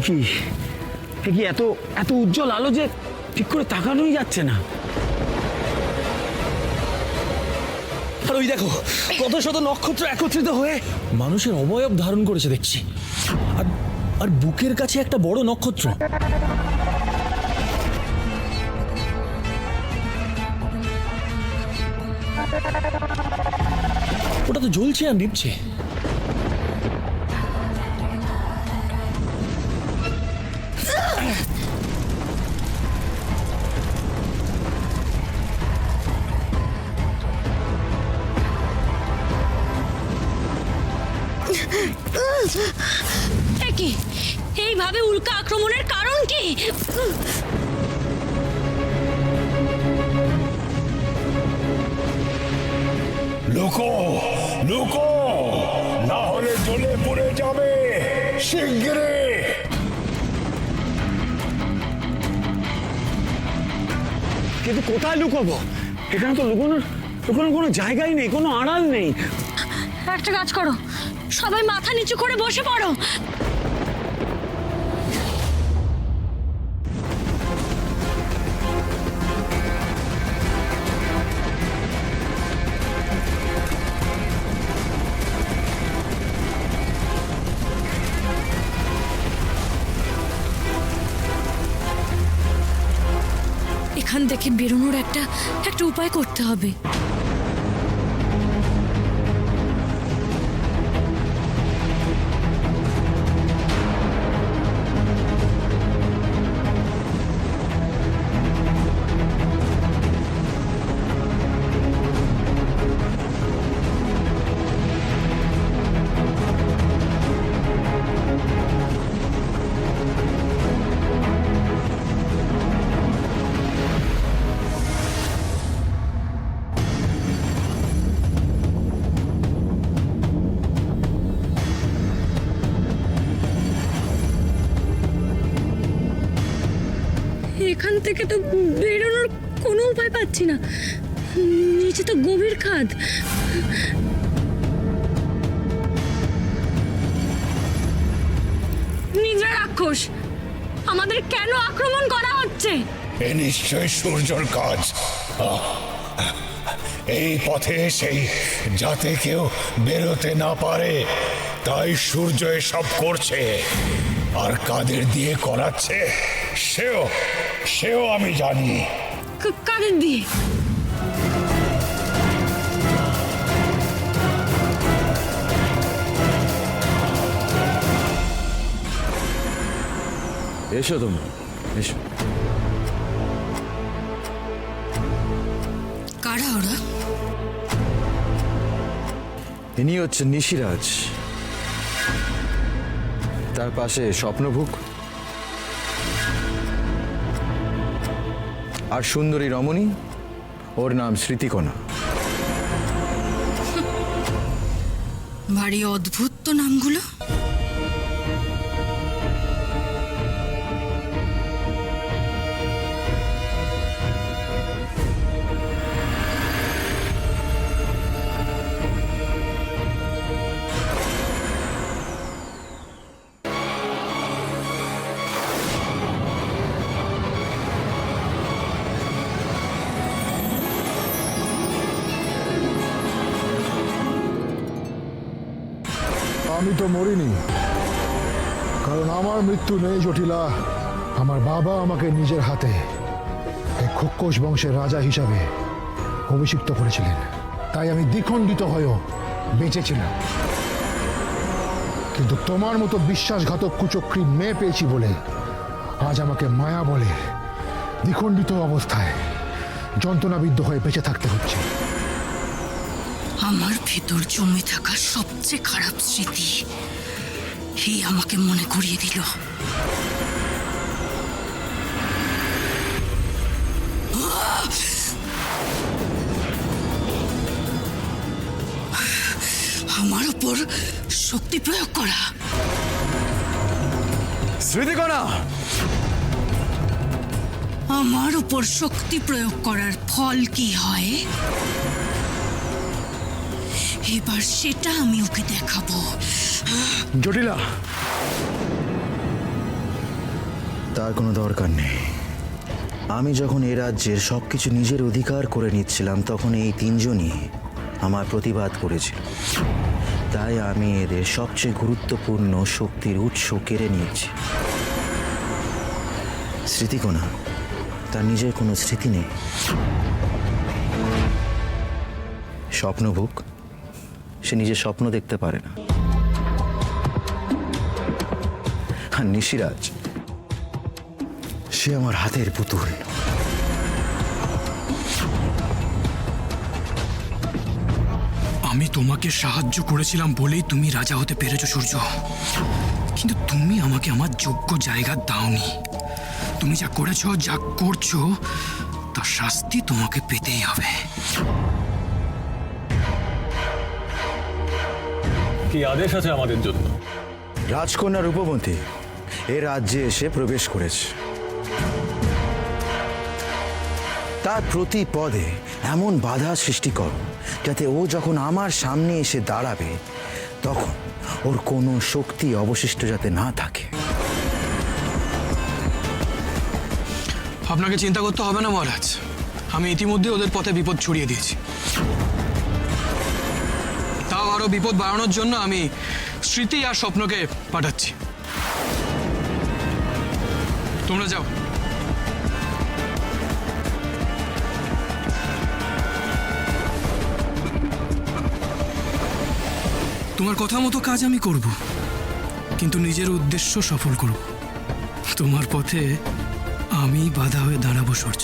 কি কি এত এত উজ্জ্বল আলো যে ঠিক করে তাকানোই যাচ্ছে না। আর ওই দেখো কত শত নক্ষত্র একত্রিত হয়ে মানুষের অবয়ব ধারণ করেছে দেখছি। আর আর বুকের কাছে একটা বড় নক্ষত্র। ওটা তো জ্বলছে আর নিভছে। কি এইভাবে উল্কা আক্রমণের কারণ কি? লুকো লুকো, না হলে জ্বলে পড়ে যাবে শিগগিরই। কিন্তু কোথায় লুকোবো? এখানে তো লুকোনোর কোনো জায়গাই নেই, কোনো আড়াল নেই। একটা কাজ করো, সবাই মাথা নিচু করে বসে পড়ো। এখান থেকে বেরোনোর একটা উপায় করতে হবে। এখান থেকে তো বেরোনোর কোনো উপায় পাচ্ছি না। নিচে তো গভীর খাদ। নিদ্রা রাক্ষস, আমাদের কেন আক্রমণ করা হচ্ছে? এ নিশ্চয় সূর্যর কাজ। এই পথে এসেই যাতে কেউ বেরোতে না পারে, তাই সূর্য এসব করছে। আর কাদের দিয়ে করাচ্ছে সেও আমি জানি। কাদের দিয়ে? এসো তোমরা, এসো। কারা ওরা? ইনি হচ্ছেন নিশিরাজ, তার পাশে স্বপ্নভুক, আর সুন্দরী রমণী, ওর নাম স্মৃতিকণা। ভারী অদ্ভুত তো নামগুলো। আমি তো মরিনি, কারণ আমার মৃত্যু নেই জটিলা। আমার বাবা আমাকে নিজের হাতে এই খোক্কস বংশের রাজা হিসাবে অভিষিক্ত করেছিলেন, তাই আমি দ্বিখণ্ডিত হয়েও বেঁচেছিলাম। কিন্তু তোমার মতো বিশ্বাসঘাতক কুচক্রী মেয়ে পেয়েছি বলে আজ আমাকে মায়া বলে দ্বিখণ্ডিত অবস্থায় যন্ত্রণাবিদ্ধ হয়ে বেঁচে থাকতে হচ্ছে। আমার ভেতর জমে থাকা সবচেয়ে খারাপ স্মৃতি এই আমাকে মনে করিয়ে দিল। আমার উপর শক্তি প্রয়োগ করা। স্মৃতিকণা, আমার উপর শক্তি প্রয়োগ করার ফল কি হয় এবার সেটা আমি ওকে দেখাবো। জটিলা, তার কোনো দরকার নেই। আমি যখন এ রাজ্যের সব কিছু নিজের অধিকার করে নিচ্ছিলাম তখন এই তিনজনই আমার প্রতিবাদ করেছিল। তাই আমি এদের সবচেয়ে গুরুত্বপূর্ণ শক্তির উৎস কেড়ে নিয়েছি। স্মৃতিকোনা, তার নিজের কোনো স্মৃতি নেই। স্বপ্নভুক, সে নিজের স্বপ্ন দেখতে পারে না। আর নিশিরাজ, সে আমার হাতের পুতুল। আমি তোমাকে সাহায্য করেছিলাম বলেই তুমি রাজা হতে পেরেছো সূর্য, কিন্তু তুমি আমাকে আমার যোগ্য জায়গা দাওনি। তুমি যা করেছো, যা করছো, তার শাস্তি তোমাকে পেতেই হবে। কি আদেশ আছে আমাদের জন্য? রাজকন্যা রূপবতী এ রাজ্যে এসে প্রবেশ করেছে। তার প্রতি পদে এমন বাধা সৃষ্টি করো যাতে ও যখন আমার সামনে এসে দাঁড়াবে তখন ওর কোনো শক্তি অবশিষ্ট যাতে না থাকে। আপনাকে চিন্তা করতে হবে না মহারাজ, আমি ইতিমধ্যে ওদের পথে বিপদ ছড়িয়ে দিয়েছি। তাও আরো বিপদ বাড়ানোর জন্য আমি স্মৃতি আর স্বপ্নকে পাঠাচ্ছি। তোমরা যাও। তোমার কথা মতো কাজ আমি করব, কিন্তু নিজের উদ্দেশ্য সফল করব। তোমার পথে আমি বাধা হয়ে দাঁড়াবো সূর্য।